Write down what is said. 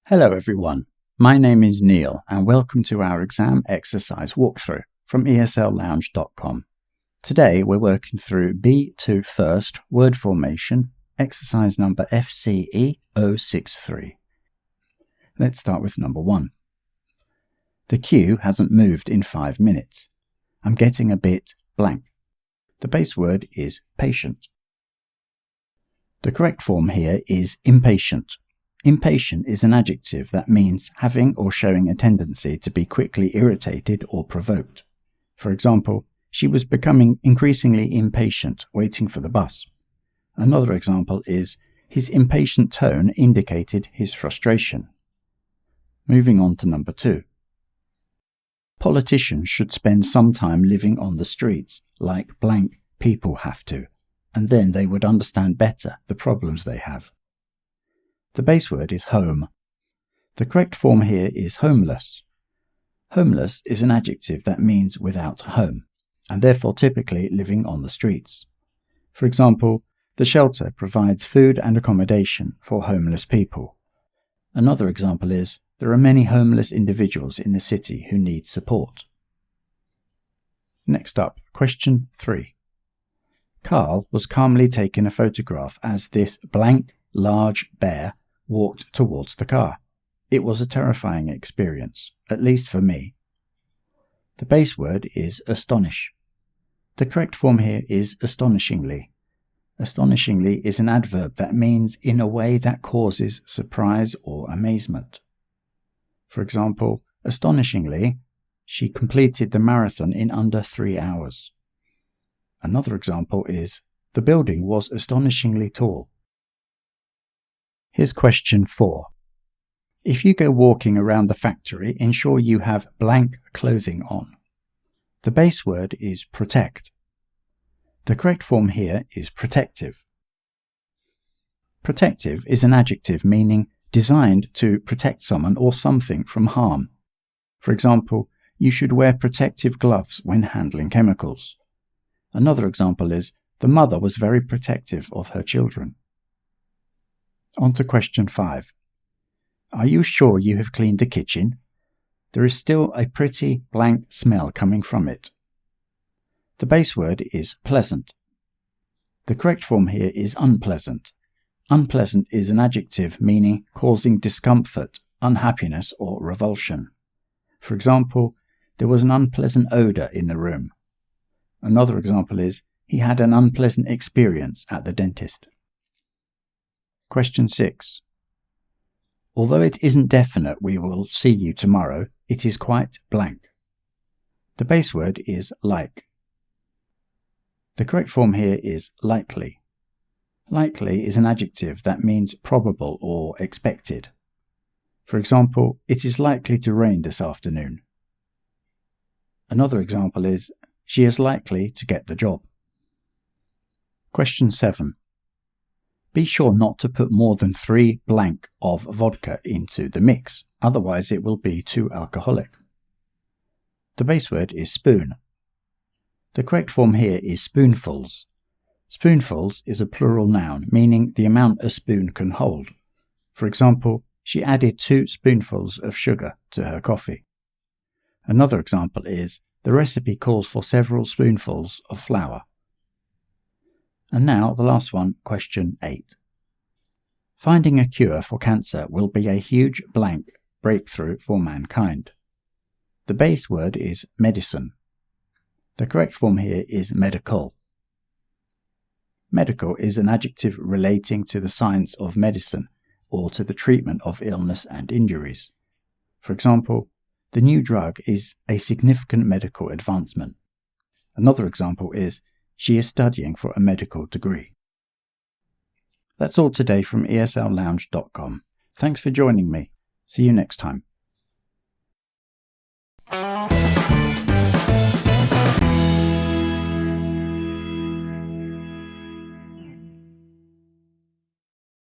Hello everyone, my name is Neil and welcome to our exam exercise walkthrough from esl-lounge.com. Today we're working through B2 First word formation, exercise number FCE063. Let's start with number 1. The queue hasn't moved in 5 minutes. I'm getting a bit blank. The base word is patient. The correct form here is impatient. Impatient is an adjective that means having or showing a tendency to be quickly irritated or provoked. For example, she was becoming increasingly impatient waiting for the bus. Another example is, his impatient tone indicated his frustration. Moving on to number 2. Politicians should spend some time living on the streets, like blank people have to, and then they would understand better the problems they have. The base word is home. The correct form here is homeless. Homeless is an adjective that means without a home, and therefore typically living on the streets. For example, the shelter provides food and accommodation for homeless people. Another example is, there are many homeless individuals in the city who need support. Next up, question 3. Carl was calmly taking a photograph as this blank, large bear walked towards the car. It was a terrifying experience, at least for me. The base word is astonish. The correct form here is astonishingly. Astonishingly is an adverb that means in a way that causes surprise or amazement. For example, astonishingly, she completed the marathon in under 3 hours. Another example is, the building was astonishingly tall. Here's question 4. If you go walking around the factory, ensure you have blank clothing on. The base word is protect. The correct form here is protective. Protective is an adjective meaning designed to protect someone or something from harm. For example, you should wear protective gloves when handling chemicals. Another example is, the mother was very protective of her children. On to question 5. Are you sure you have cleaned the kitchen? There is still a pretty blank smell coming from it. The base word is pleasant. The correct form here is unpleasant. Unpleasant is an adjective meaning causing discomfort, unhappiness, or revulsion. For example, there was an unpleasant odor in the room. Another example is, he had an unpleasant experience at the dentist. Question 6. Although it isn't definite we will see you tomorrow, it is quite blank. The base word is like. The correct form here is likely. Likely is an adjective that means probable or expected. For example, it is likely to rain this afternoon. Another example is, she is likely to get the job. Question 7. Be sure not to put more than 3 blank of vodka into the mix, otherwise it will be too alcoholic. The base word is spoon. The correct form here is spoonfuls. Spoonfuls is a plural noun, meaning the amount a spoon can hold. For example, she added 2 spoonfuls of sugar to her coffee. Another example is, the recipe calls for several spoonfuls of flour. And now the last one, question 8. Finding a cure for cancer will be a huge blank breakthrough for mankind. The base word is medicine. The correct form here is medical. Medical is an adjective relating to the science of medicine or to the treatment of illness and injuries. For example, the new drug is a significant medical advancement. Another example is, she is studying for a medical degree. That's all today from esl-lounge.com. Thanks for joining me. See you next time.